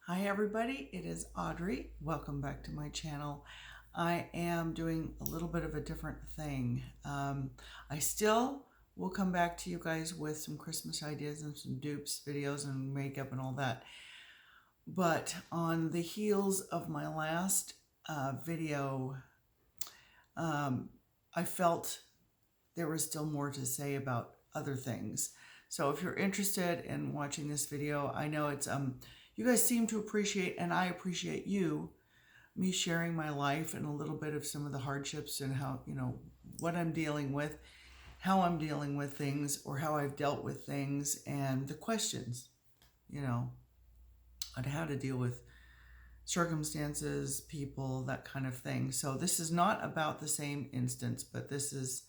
Hi everybody, it is Audrey. Welcome back to my channel. I am doing a little bit of a different thing. I still will come back to you guys with some Christmas ideas and some dupes videos and makeup and all that. But on the heels of my last video, I felt there was still more to say about other things. So if you're interested in watching this video, I know it's you guys seem to appreciate, and I appreciate me sharing my life and a little bit of some of the hardships and how, what I'm dealing with, how I'm dealing with things, or how I've dealt with things, and the questions, on how to deal with circumstances, people, that kind of thing. So this is not about the same instance, but this is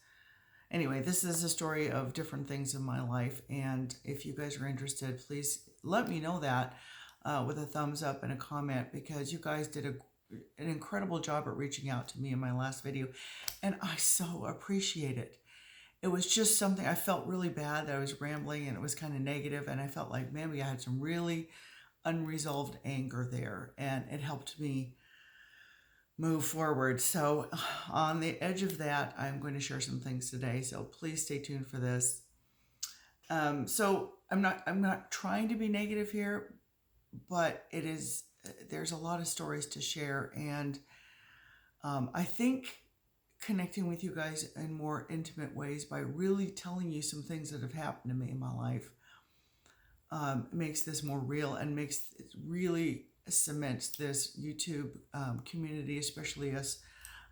a story of different things in my life. And if you guys are interested, please let me know that with a thumbs up and a comment, because you guys did an incredible job at reaching out to me in my last video. And I so appreciate it. It was just something I felt really bad that I was rambling and it was kind of negative. And I felt like maybe I had some really unresolved anger there. And it helped me move forward. So on the edge of that, I'm going to share some things today. So please stay tuned for this. So I'm not trying to be negative here, but there's a lot of stories to share. And I think connecting with you guys in more intimate ways by really telling you some things that have happened to me in my life makes this more real and makes it really cements this YouTube community, especially us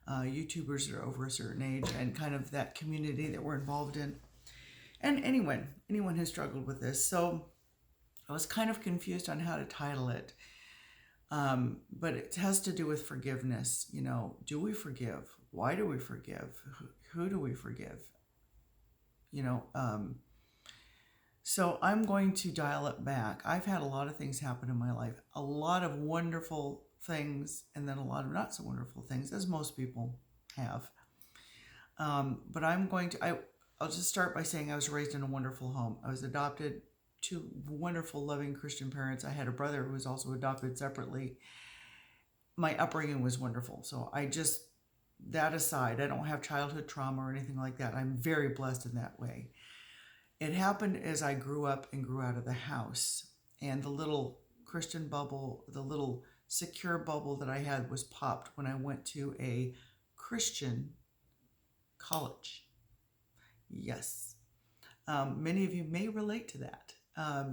YouTubers that are over a certain age, and kind of that community that we're involved in, and anyone who struggled with this. So I was kind of confused on how to title it, but it has to do with forgiveness. Do we forgive? Why do we forgive? Who do we forgive? So I'm going to dial it back. I've had a lot of things happen in my life, a lot of wonderful things, and then a lot of not so wonderful things, as most people have. But I'll just start by saying I was raised in a wonderful home. I was adopted to wonderful, loving Christian parents. I had a brother who was also adopted separately. My upbringing was wonderful. So that aside, I don't have childhood trauma or anything like that. I'm very blessed in that way. It happened as I grew up and grew out of the house, and the little Christian bubble, the little secure bubble that I had was popped when I went to a Christian college. Yes. Many of you may relate to that.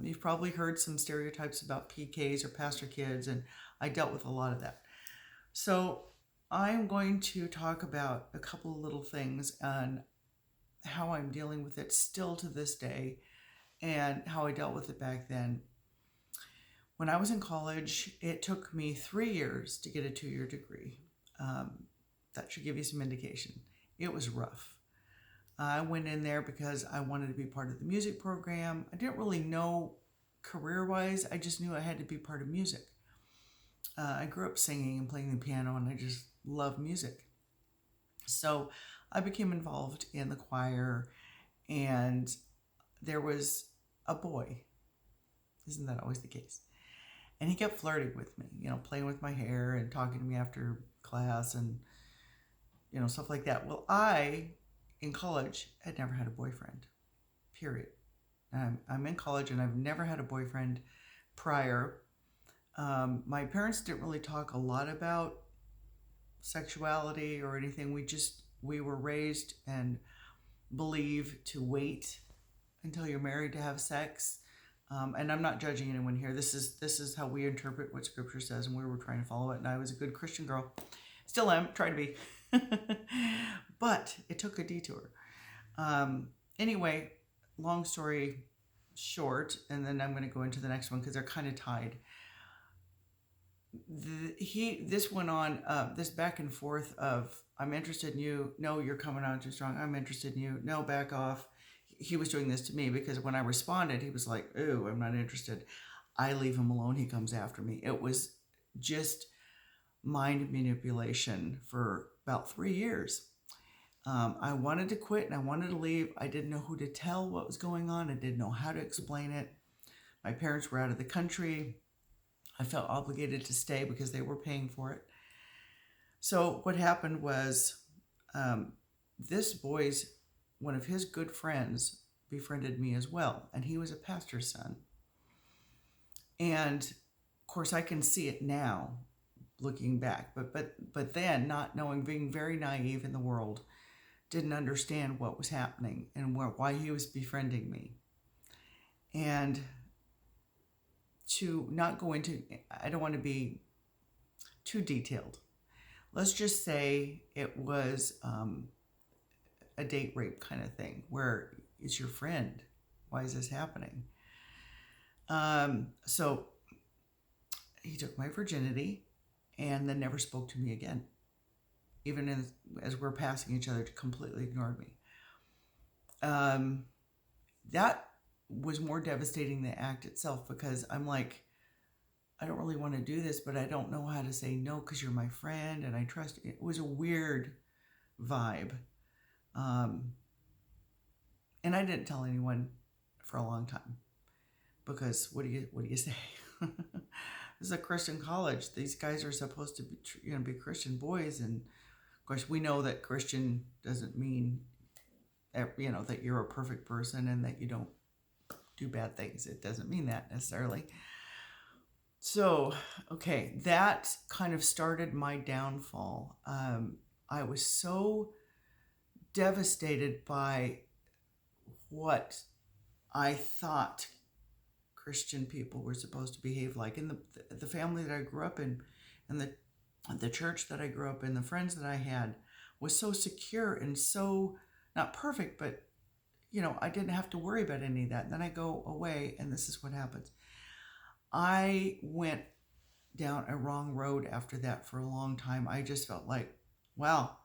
You've probably heard some stereotypes about PKs or pastor kids, and I dealt with a lot of that. So I'm going to talk about a couple of little things and how I'm dealing with it still to this day, and how I dealt with it back then. When I was in college, it took me 3 years to get a 2-year degree. That should give you some indication. It was rough. I went in there because I wanted to be part of the music program. I didn't really know career-wise. I just knew I had to be part of music. I grew up singing and playing the piano, and I just love music. So I became involved in the choir, and there was a boy. Isn't that always the case? And he kept flirting with me, playing with my hair and talking to me after class and, stuff like that. Well, in college, had never had a boyfriend, period. I'm in college and I've never had a boyfriend prior. My parents didn't really talk a lot about sexuality or anything. We were raised and believe to wait until you're married to have sex. And I'm not judging anyone here. This is how we interpret what Scripture says, and we were trying to follow it. And I was a good Christian girl. Still am, trying to be. But it took a detour. Anyway, long story short, and then I'm going to go into the next one because they're kind of tied. This went on, this back and forth of, I'm interested in you. No, you're coming on too strong. I'm interested in you. No, back off. He was doing this to me because when I responded, he was like, "Ooh, I'm not interested." I leave him alone. He comes after me. It was just mind manipulation for about 3 years. I wanted to quit and I wanted to leave. I didn't know who to tell what was going on. I didn't know how to explain it. My parents were out of the country. I felt obligated to stay because they were paying for it. So what happened was, this boy's, one of his good friends befriended me as well, and he was a pastor's son. And of course, I can see it now, looking back. But then, not knowing, being very naive in the world, didn't understand what was happening and why he was befriending me. And to not go into, I don't want to be too detailed. Let's just say it was a date rape kind of thing, where it's your friend. Why is this happening? So he took my virginity and then never spoke to me again. Even as we're passing each other, completely ignored me. That was more devastating than the act itself, because I'm like, I don't really want to do this, but I don't know how to say no because you're my friend and I trust you. It was a weird vibe. And I didn't tell anyone for a long time, because what do you say? This is a Christian college. These guys are supposed to be Christian boys, and of course we know that Christian doesn't mean that you're a perfect person and that you don't do bad things. It doesn't mean that necessarily. So, okay, that kind of started my downfall. I was so devastated by what I thought Christian people were supposed to behave like. In the family that I grew up in, and the church that I grew up in, the friends that I had, was so secure and so not perfect, but I didn't have to worry about any of that. And then I go away, and this is what happens. I went down a wrong road after that for a long time. I just felt like, well,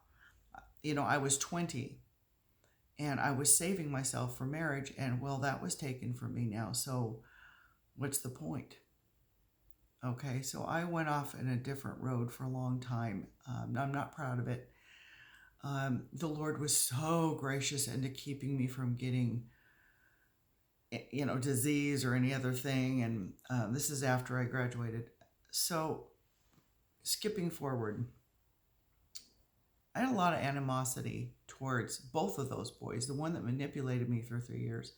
I was 20 and I was saving myself for marriage, and well, that was taken from me now. So what's the point? Okay, so I went off in a different road for a long time. I'm not proud of it. The Lord was so gracious into keeping me from getting disease or any other thing. And this is after I graduated. So skipping forward, I had a lot of animosity towards both of those boys, the one that manipulated me for 3 years.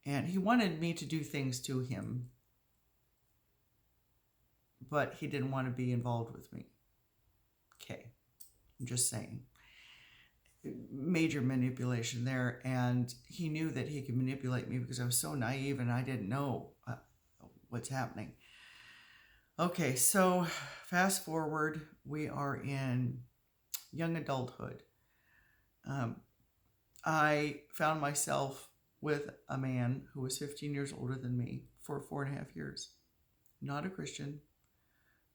And he wanted me to do things to him, but he didn't want to be involved with me. Okay, I'm just saying. Major manipulation there, and he knew that he could manipulate me because I was so naive and I didn't know what's happening. Okay, so fast forward, we are in young adulthood. I found myself with a man who was 15 years older than me for 4.5 years. Not a Christian,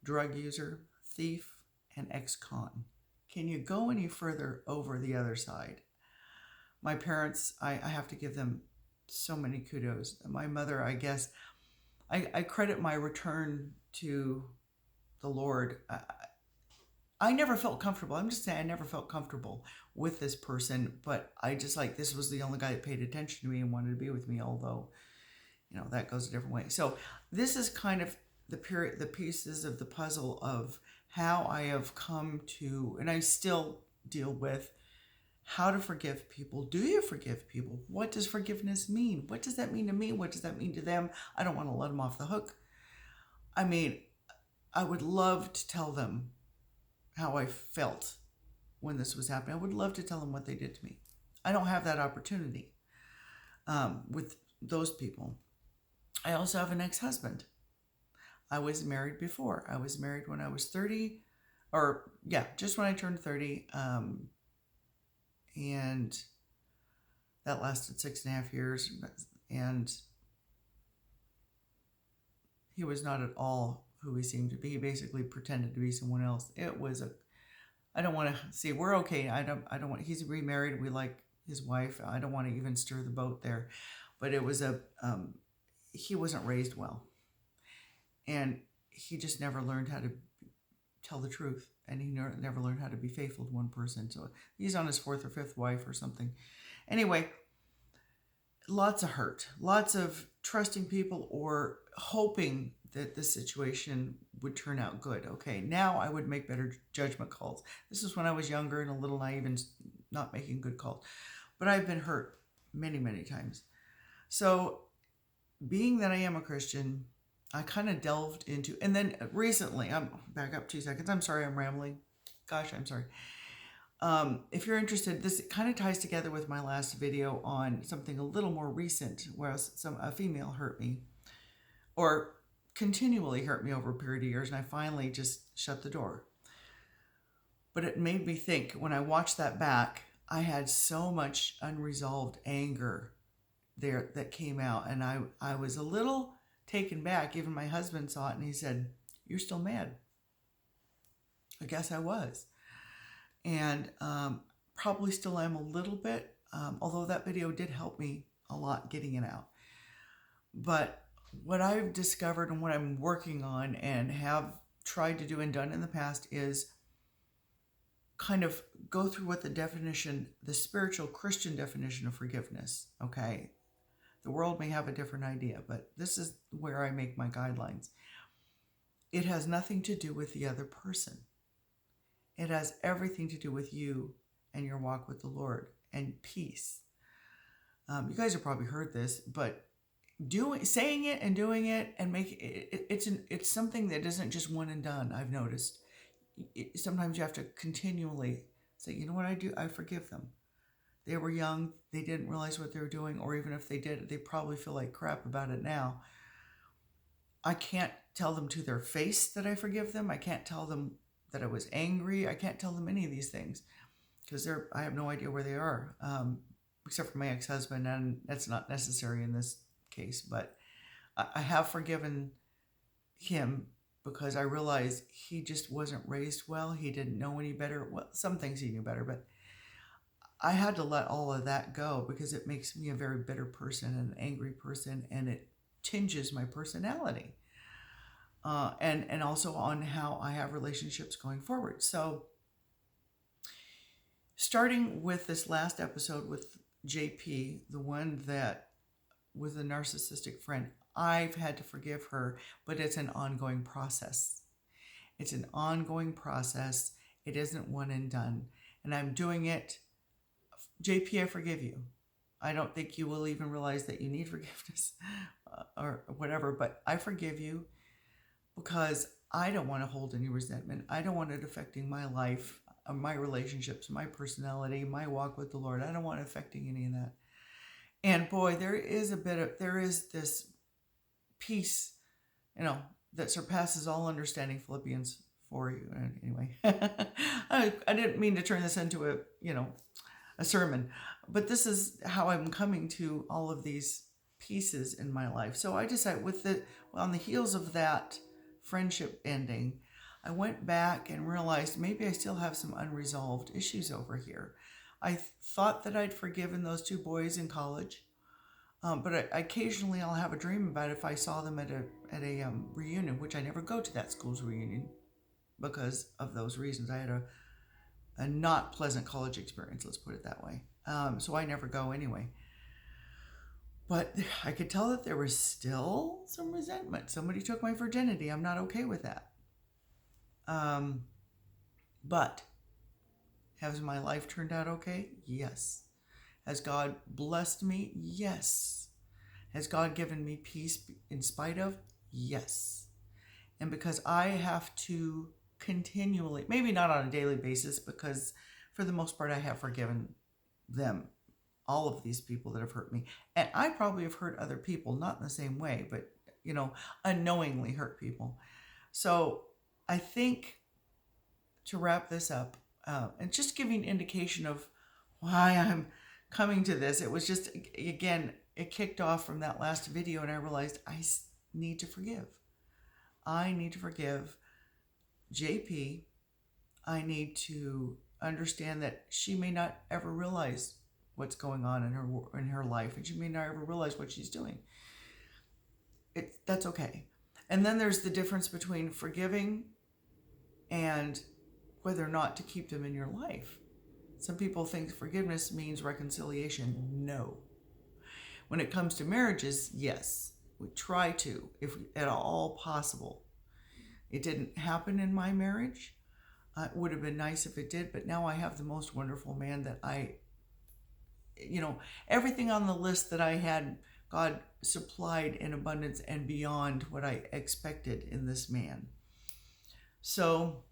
drug user, thief, and ex-con. Can you go any further over the other side? My parents, I have to give them so many kudos. My mother, I guess, I credit my return to the Lord. I never felt comfortable. I'm just saying I never felt comfortable with this person, but I just this was the only guy that paid attention to me and wanted to be with me, although, that goes a different way. So this is kind of the pieces of the puzzle of how I have come to, and I still deal with, how to forgive people. Do you forgive people? What does forgiveness mean? What does that mean to me? What does that mean to them? I don't want to let them off the hook. I mean, I would love to tell them how I felt when this was happening. I would love to tell them what they did to me. I don't have that opportunity with those people. I also have an ex-husband. I was married before. I was married when I was 30, just when I turned 30. And that lasted 6.5 years. And he was not at all who he seemed to be. He basically pretended to be someone else. It was I don't want to see, we're okay. I don't want, he's remarried. We like his wife. I don't want to even stir the boat there. But it was he wasn't raised well. And he just never learned how to tell the truth. And he never learned how to be faithful to one person. So he's on his 4th or 5th wife or something. Anyway, lots of hurt. Lots of trusting people or hoping that the situation would turn out good. Okay, now I would make better judgment calls. This is when I was younger and a little naive and not making good calls. But I've been hurt many, many times. So, being that I am a Christian, I kind of delved into, and then recently, I'm back up 2 seconds. I'm sorry, I'm rambling. Gosh, I'm sorry. If you're interested, this kind of ties together with my last video on something a little more recent, where a female hurt me, or continually hurt me over a period of years, and I finally just shut the door. But it made me think, when I watched that back, I had so much unresolved anger there that came out, and I was a little taken back. Even my husband saw it and he said, "You're still mad." I guess I was. And probably still am a little bit, although that video did help me a lot getting it out. But what I've discovered and what I'm working on and have tried to do and done in the past is kind of go through what the spiritual Christian definition of forgiveness, okay? The world may have a different idea, but this is where I make my guidelines. It has nothing to do with the other person. It has everything to do with you and your walk with the Lord and peace. You guys have probably heard this, but saying it and doing it and it's something that isn't just one and done. I've noticed. Sometimes you have to continually say, you know what I do? I forgive them. They were young. They didn't realize what they were doing, or even if they did, they probably feel like crap about it now. I can't tell them to their face that I forgive them. I can't tell them that I was angry. I can't tell them any of these things because I have no idea where they are, except for my ex-husband, and that's not necessary in this case. But I have forgiven him because I realized he just wasn't raised well. He didn't know any better. Well, some things he knew better, but I had to let all of that go because it makes me a very bitter person and an angry person, and it tinges my personality. And also on how I have relationships going forward. So starting with this last episode with JP, the one that was a narcissistic friend, I've had to forgive her, but it's an ongoing process. It's an ongoing process. It isn't one and done. And I'm doing it. JP, I forgive you. I don't think you will even realize that you need forgiveness or whatever, but I forgive you because I don't want to hold any resentment. I don't want it affecting my life, my relationships, my personality, my walk with the Lord. I don't want it affecting any of that. And boy, there is this peace, that surpasses all understanding. Philippians 4. Anyway, I didn't mean to turn this into a sermon, but this is how I'm coming to all of these pieces in my life. So I decided on the heels of that friendship ending, I went back and realized maybe I still have some unresolved issues over here. I thought that I'd forgiven those two boys in college, but occasionally I'll have a dream about if I saw them at a reunion, which I never go to that school's reunion because of those reasons. I had a not pleasant college experience, let's put it that way. So I never go anyway. But I could tell that there was still some resentment. Somebody took my virginity. I'm not okay with that. But has my life turned out okay? Yes. Has God blessed me? Yes. Has God given me peace in spite of? Yes. And because I have to continually, maybe not on a daily basis, because for the most part I have forgiven them, all of these people that have hurt me. And I probably have hurt other people, not in the same way, but, unknowingly hurt people. So I think to wrap this up, and just giving indication of why I'm coming to this, it was just, again, it kicked off from that last video, and I realized I need to forgive. I need to forgive JP. I need to understand that she may not ever realize what's going on in her life, and she may not ever realize what she's doing. That's okay. And then there's the difference between forgiving and whether or not to keep them in your life. Some people think forgiveness means reconciliation. No. When it comes to marriages, yes. We try to, if at all possible. It didn't happen in my marriage. It would have been nice if it did, but now I have the most wonderful man that everything on the list that I had, God supplied in abundance and beyond what I expected in this man. So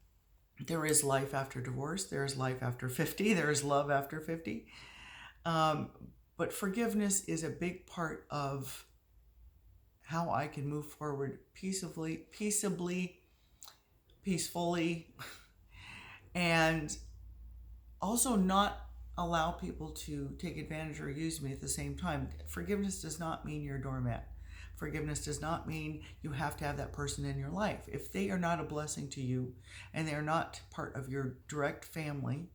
there is life after divorce. There is life after 50. There is love after 50. But forgiveness is a big part of how I can move forward peacefully, and also not allow people to take advantage or use me at the same time. Forgiveness does not mean you're a doormat. Forgiveness does not mean you have to have that person in your life. If they are not a blessing to you and they are not part of your direct family,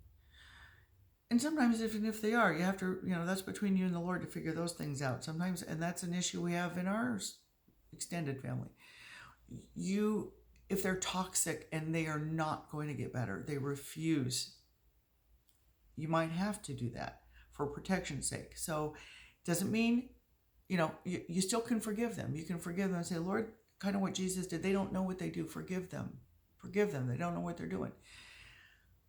and sometimes even if they are, you have to, that's between you and the Lord to figure those things out sometimes. And that's an issue we have in our extended family. If they're toxic and they are not going to get better, they refuse, you might have to do that for protection's sake. So it doesn't mean, you still can forgive them. You can forgive them and say, Lord, kind of what Jesus did. They don't know what they do. Forgive them. Forgive them. They don't know what they're doing.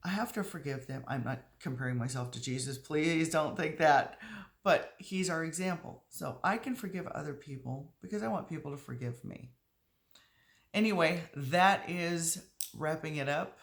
I have to forgive them. I'm not comparing myself to Jesus. Please don't think that. But he's our example. So I can forgive other people because I want people to forgive me. Anyway, that is wrapping it up.